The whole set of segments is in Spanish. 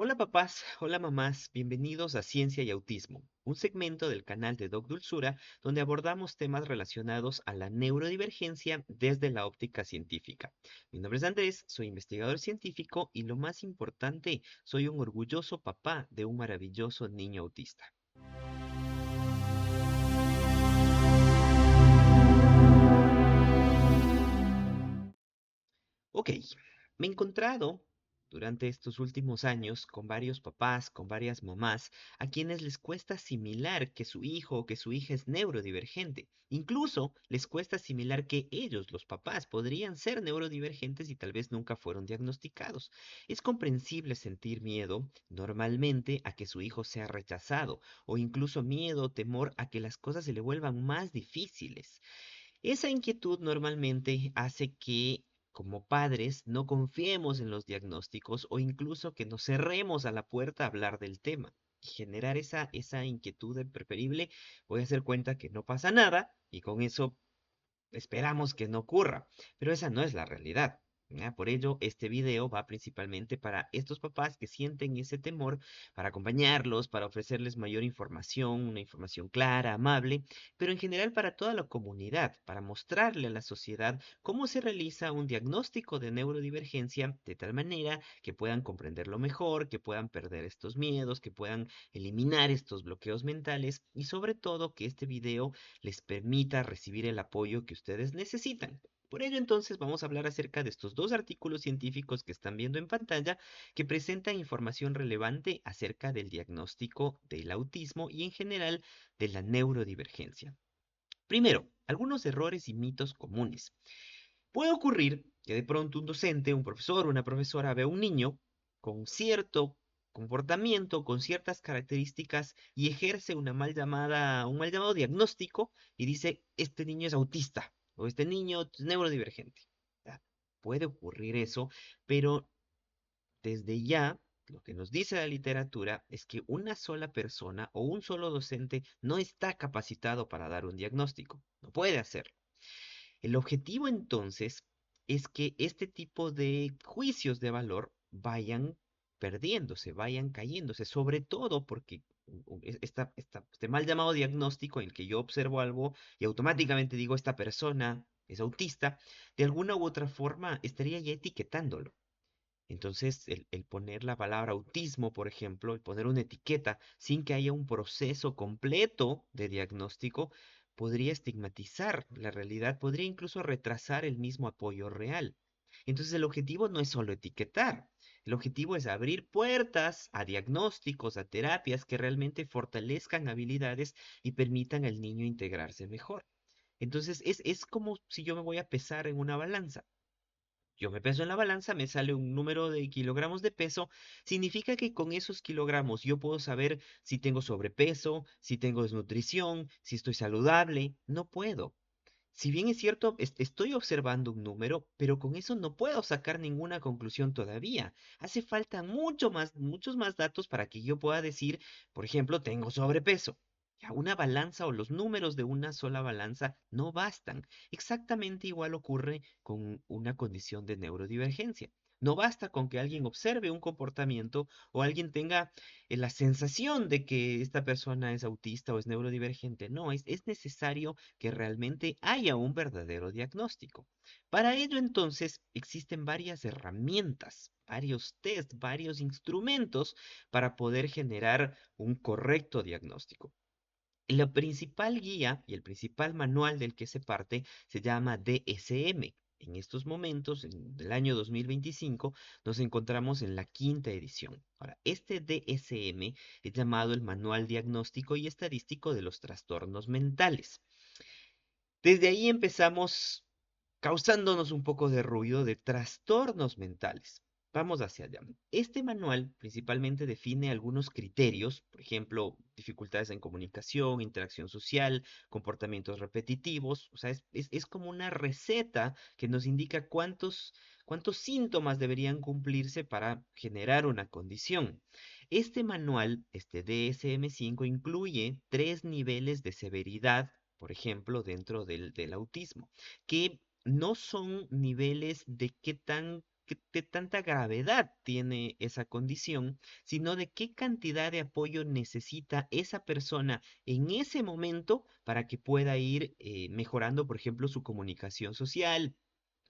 Hola papás, hola mamás, bienvenidos a Ciencia y Autismo, un segmento del canal de Doc Dulzura donde abordamos temas relacionados a la neurodivergencia desde la óptica científica. Mi nombre es Andrés, soy investigador científico y lo más importante, soy un orgulloso papá de un maravilloso niño autista. Ok, me he encontrado durante estos últimos años con varios papás, con varias mamás, a quienes les cuesta asimilar que su hijo o que su hija es neurodivergente. Incluso les cuesta asimilar que ellos, los papás, podrían ser neurodivergentes y tal vez nunca fueron diagnosticados. Es comprensible sentir miedo, normalmente, a que su hijo sea rechazado, o incluso miedo o temor a que las cosas se le vuelvan más difíciles. Esa inquietud normalmente hace que como padres no confiemos en los diagnósticos o incluso que nos cerremos a la puerta a hablar del tema. Y generar esa inquietud de preferible, voy a hacer cuenta que no pasa nada y con eso esperamos que no ocurra, pero esa no es la realidad. ¿Ya? Por ello, este video va principalmente para estos papás que sienten ese temor, para acompañarlos, para ofrecerles mayor información, una información clara, amable, pero en general para toda la comunidad, para mostrarle a la sociedad cómo se realiza un diagnóstico de neurodivergencia de tal manera que puedan comprenderlo mejor, que puedan perder estos miedos, que puedan eliminar estos bloqueos mentales y sobre todo que este video les permita recibir el apoyo que ustedes necesitan. Por ello, entonces, vamos a hablar acerca de estos dos artículos científicos que están viendo en pantalla que presentan información relevante acerca del diagnóstico del autismo y en general de la neurodivergencia. Primero, algunos errores y mitos comunes. Puede ocurrir que de pronto un docente, un profesor, una profesora ve a un niño con cierto comportamiento, con ciertas características y ejerce un mal llamado diagnóstico y dice, este niño es autista o este niño es neurodivergente. Ya, puede ocurrir eso, pero desde ya lo que nos dice la literatura es que una sola persona o un solo docente no está capacitado para dar un diagnóstico, no puede hacerlo. El objetivo entonces es que este tipo de juicios de valor vayan perdiéndose, vayan cayéndose, sobre todo porque este mal llamado diagnóstico en el que yo observo algo y automáticamente digo esta persona es autista, de alguna u otra forma estaría ya etiquetándolo. Entonces, el poner la palabra autismo, por ejemplo, el poner una etiqueta sin que haya un proceso completo de diagnóstico, podría estigmatizar la realidad, podría incluso retrasar el mismo apoyo real. Entonces, el objetivo no es solo etiquetar, el objetivo es abrir puertas a diagnósticos, a terapias que realmente fortalezcan habilidades y permitan al niño integrarse mejor. Entonces, es como si yo me voy a pesar en una balanza. Yo me peso en la balanza, me sale un número de kilogramos de peso, significa que con esos kilogramos yo puedo saber si tengo sobrepeso, si tengo desnutrición, si estoy saludable. No puedo. Si bien es cierto, estoy observando un número, pero con eso no puedo sacar ninguna conclusión todavía. Hace falta muchos más datos para que yo pueda decir, por ejemplo, tengo sobrepeso. Ya una balanza o los números de una sola balanza no bastan. Exactamente igual ocurre con una condición de neurodivergencia. No basta con que alguien observe un comportamiento o alguien tenga la sensación de que esta persona es autista o es neurodivergente. No, es necesario que realmente haya un verdadero diagnóstico. Para ello, entonces, existen varias herramientas, varios test, varios instrumentos para poder generar un correcto diagnóstico. La principal guía y el principal manual del que se parte se llama DSM. En estos momentos, en el año 2025, nos encontramos en la quinta edición. Ahora, este DSM es llamado el Manual Diagnóstico y Estadístico de los Trastornos Mentales. Desde ahí empezamos causándonos un poco de ruido de trastornos mentales. Vamos hacia allá. Este manual principalmente define algunos criterios, por ejemplo, dificultades en comunicación, interacción social, comportamientos repetitivos. O sea, es como una receta que nos indica cuántos síntomas deberían cumplirse para generar una condición. Este manual, este DSM-5, incluye tres niveles de severidad, por ejemplo, dentro del autismo, que no son niveles de qué tan de tanta gravedad tiene esa condición, sino de qué cantidad de apoyo necesita esa persona en ese momento para que pueda ir mejorando, por ejemplo, su comunicación social,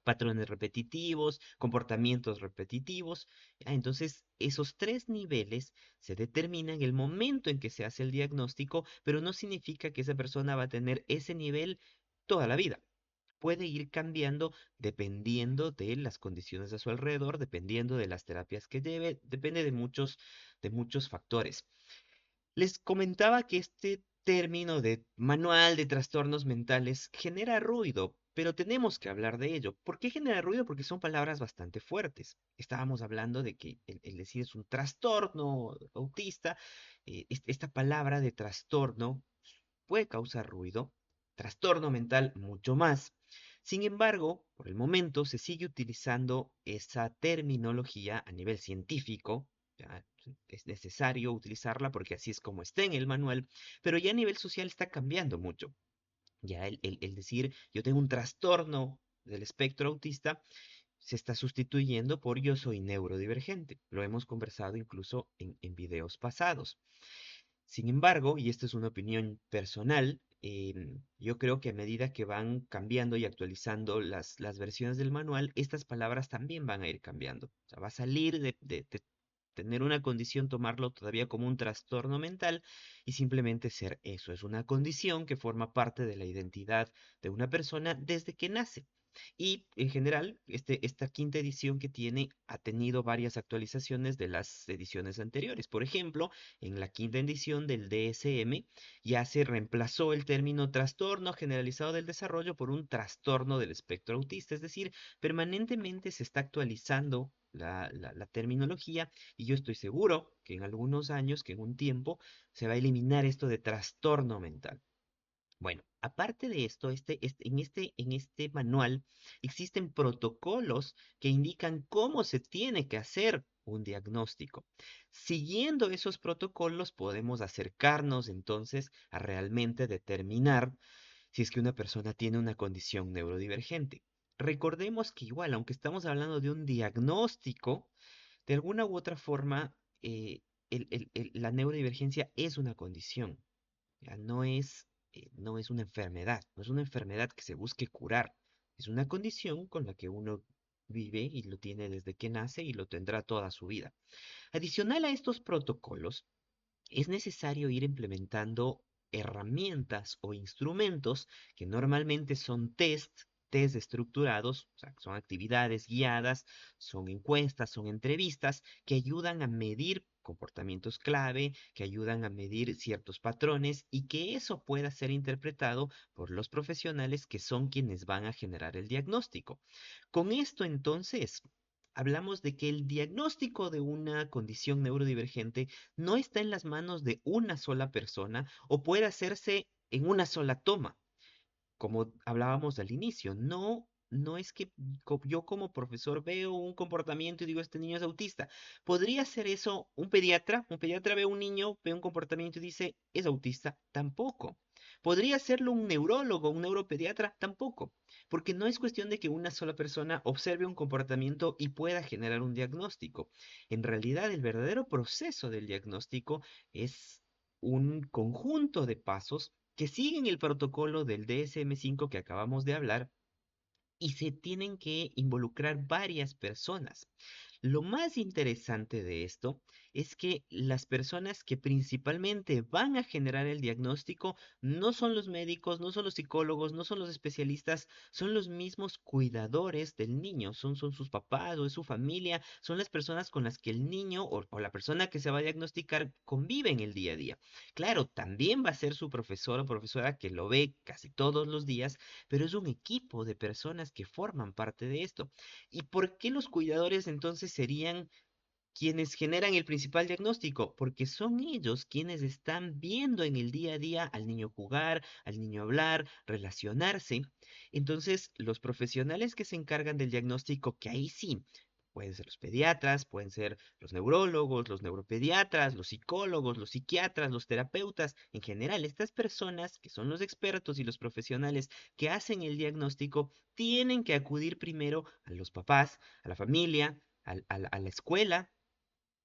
patrones repetitivos, comportamientos repetitivos. Entonces, esos tres niveles se determinan en el momento en que se hace el diagnóstico, pero no significa que esa persona va a tener ese nivel toda la vida. Puede ir cambiando dependiendo de las condiciones a su alrededor, dependiendo de las terapias que lleve, depende de muchos factores. Les comentaba que este término de manual de trastornos mentales genera ruido, pero tenemos que hablar de ello. ¿Por qué genera ruido? Porque son palabras bastante fuertes. Estábamos hablando de que el decir es un trastorno autista, esta palabra de trastorno puede causar ruido, trastorno mental mucho más. Sin embargo, por el momento se sigue utilizando esa terminología a nivel científico, ya, es necesario utilizarla porque así es como está en el manual, pero ya a nivel social está cambiando mucho. Ya el decir yo tengo un trastorno del espectro autista se está sustituyendo por yo soy neurodivergente. Lo hemos conversado incluso en videos pasados. Sin embargo, y esta es una opinión personal, yo creo que a medida que van cambiando y actualizando las versiones del manual, estas palabras también van a ir cambiando. O sea, va a salir de tener una condición, tomarlo todavía como un trastorno mental y simplemente ser eso. Es una condición que forma parte de la identidad de una persona desde que nace. Y en general, esta quinta edición que tiene ha tenido varias actualizaciones de las ediciones anteriores. Por ejemplo, en la quinta edición del DSM ya se reemplazó el término trastorno generalizado del desarrollo por un trastorno del espectro autista, es decir, permanentemente se está actualizando la terminología y yo estoy seguro que en algunos años, que en un tiempo, se va a eliminar esto de trastorno mental. Bueno, aparte de esto, en este manual existen protocolos que indican cómo se tiene que hacer un diagnóstico. Siguiendo esos protocolos podemos acercarnos entonces a realmente determinar si es que una persona tiene una condición neurodivergente. Recordemos que igual, aunque estamos hablando de un diagnóstico, de alguna u otra forma, la neurodivergencia es una condición. Ya no es una enfermedad, no es una enfermedad que se busque curar, es una condición con la que uno vive y lo tiene desde que nace y lo tendrá toda su vida. Adicional a estos protocolos, es necesario ir implementando herramientas o instrumentos que normalmente son test estructurados, o sea, son actividades guiadas, son encuestas, son entrevistas que ayudan a medir comportamientos clave, que ayudan a medir ciertos patrones y que eso pueda ser interpretado por los profesionales que son quienes van a generar el diagnóstico. Con esto entonces, hablamos de que el diagnóstico de una condición neurodivergente no está en las manos de una sola persona o puede hacerse en una sola toma, como hablábamos al inicio. No es que yo como profesor veo un comportamiento y digo, este niño es autista. ¿Podría ser eso un pediatra? Un pediatra ve a un niño, ve un comportamiento y dice, es autista. Tampoco. ¿Podría serlo un neurólogo, un neuropediatra? Tampoco. Porque no es cuestión de que una sola persona observe un comportamiento y pueda generar un diagnóstico. En realidad, el verdadero proceso del diagnóstico es un conjunto de pasos que siguen el protocolo del DSM-5 que acabamos de hablar y se tienen que involucrar varias personas. Lo más interesante de esto es que las personas que principalmente van a generar el diagnóstico no son los médicos, no son los psicólogos, no son los especialistas, son los mismos cuidadores del niño, son sus papás o es su familia, son las personas con las que el niño o la persona que se va a diagnosticar convive en el día a día. Claro, también va a ser su profesor o profesora que lo ve casi todos los días, pero es un equipo de personas que forman parte de esto. ¿Y por qué los cuidadores entonces serían quienes generan el principal diagnóstico? Porque son ellos quienes están viendo en el día a día al niño jugar, al niño hablar, relacionarse. Entonces, los profesionales que se encargan del diagnóstico, que ahí sí, Pueden ser los pediatras, pueden ser los neurólogos, los neuropediatras, los psicólogos, los psiquiatras, los terapeutas. En general, estas personas que son los expertos y los profesionales que hacen el diagnóstico tienen que acudir primero a los papás, a la familia, a la escuela,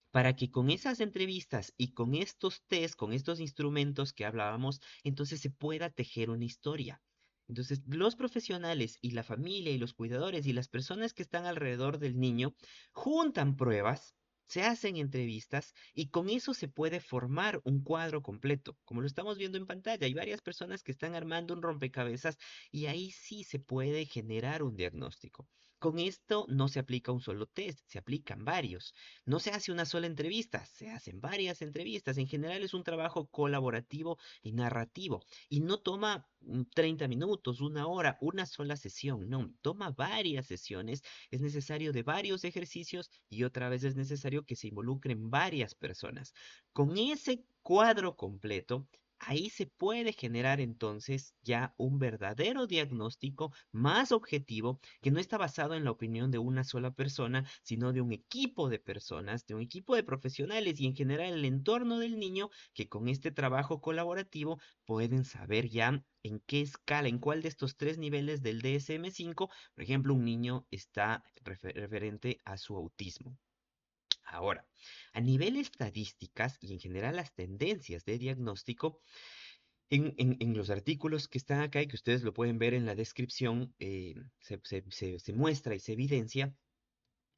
para que con esas entrevistas y con estos test, con estos instrumentos que hablábamos, entonces se pueda tejer una historia. Entonces, los profesionales y la familia y los cuidadores y las personas que están alrededor del niño juntan pruebas, se hacen entrevistas y con eso se puede formar un cuadro completo. Como lo estamos viendo en pantalla, hay varias personas que están armando un rompecabezas y ahí sí se puede generar un diagnóstico. Con esto no se aplica un solo test, se aplican varios. No se hace una sola entrevista, se hacen varias entrevistas. En general es un trabajo colaborativo y narrativo. Y no toma 30 minutos, una hora, una sola sesión. No, toma varias sesiones. Es necesario de varios ejercicios y otra vez es necesario que se involucren varias personas. Con ese cuadro completo, ahí se puede generar entonces ya un verdadero diagnóstico más objetivo que no está basado en la opinión de una sola persona, sino de un equipo de personas, de un equipo de profesionales y en general el entorno del niño que con este trabajo colaborativo pueden saber ya en qué escala, en cuál de estos tres niveles del DSM-5, por ejemplo, un niño está referente a su autismo. Ahora, a nivel estadísticas y en general las tendencias de diagnóstico, en los artículos que están acá y que ustedes lo pueden ver en la descripción, se muestra y se evidencia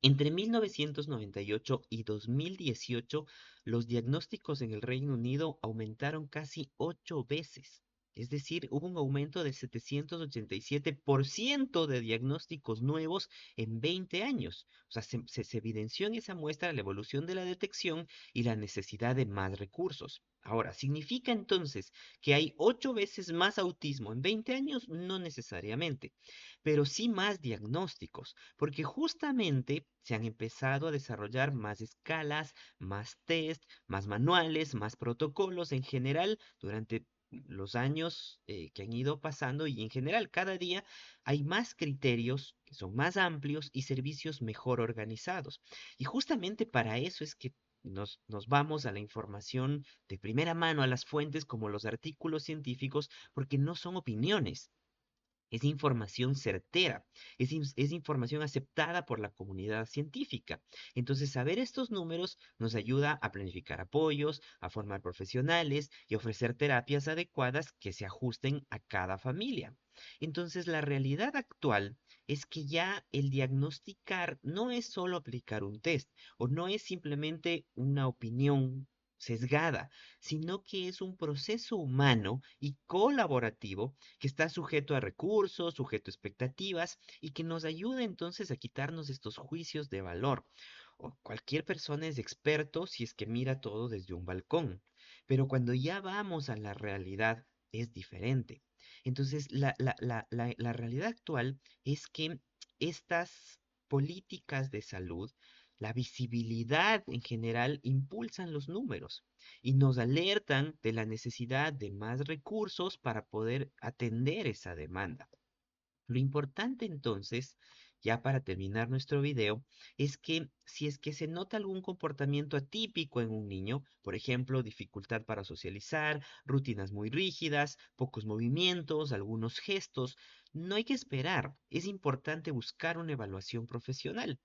entre 1998 y 2018, los diagnósticos en el Reino Unido aumentaron casi 8 veces. Es decir, hubo un aumento de 787% de diagnósticos nuevos en 20 años. O sea, se evidenció en esa muestra la evolución de la detección y la necesidad de más recursos. Ahora, ¿significa entonces que hay 8 veces más autismo en 20 años? No necesariamente, pero sí más diagnósticos, porque justamente se han empezado a desarrollar más escalas, más test, más manuales, más protocolos en general durante los años que han ido pasando y en general cada día hay más criterios que son más amplios y servicios mejor organizados. Y justamente para eso es que nos vamos a la información de primera mano, a las fuentes como los artículos científicos, porque no son opiniones, es información certera, es información aceptada por la comunidad científica. Entonces, saber estos números nos ayuda a planificar apoyos, a formar profesionales y ofrecer terapias adecuadas que se ajusten a cada familia. Entonces, la realidad actual es que ya el diagnosticar no es solo aplicar un test o no es simplemente una opinión sesgada, sino que es un proceso humano y colaborativo que está sujeto a recursos, sujeto a expectativas y que nos ayuda entonces a quitarnos estos juicios de valor. O cualquier persona es experto si es que mira todo desde un balcón, pero cuando ya vamos a la realidad es diferente. Entonces, la realidad actual es que estas políticas de salud, la visibilidad en general, impulsan los números y nos alertan de la necesidad de más recursos para poder atender esa demanda. Lo importante entonces, ya para terminar nuestro video, es que si es que se nota algún comportamiento atípico en un niño, por ejemplo, dificultad para socializar, rutinas muy rígidas, pocos movimientos, algunos gestos, no hay que esperar. Es importante buscar una evaluación profesional,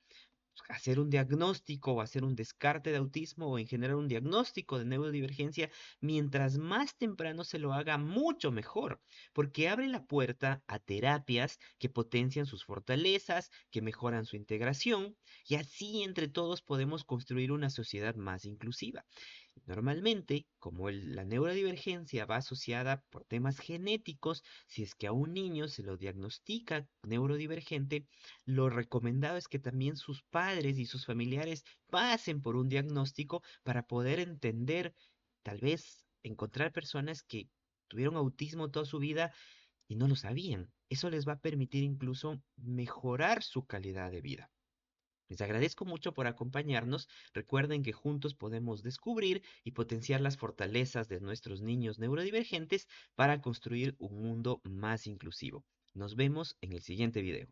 hacer un diagnóstico o hacer un descarte de autismo o en general un diagnóstico de neurodivergencia, mientras más temprano se lo haga, mucho mejor, porque abre la puerta a terapias que potencian sus fortalezas, que mejoran su integración, y así entre todos podemos construir una sociedad más inclusiva. Normalmente, como la neurodivergencia va asociada por temas genéticos, si es que a un niño se lo diagnostica neurodivergente, lo recomendado es que también sus padres y sus familiares pasen por un diagnóstico para poder entender, tal vez encontrar personas que tuvieron autismo toda su vida y no lo sabían. Eso les va a permitir incluso mejorar su calidad de vida. Les agradezco mucho por acompañarnos. Recuerden que juntos podemos descubrir y potenciar las fortalezas de nuestros niños neurodivergentes para construir un mundo más inclusivo. Nos vemos en el siguiente video.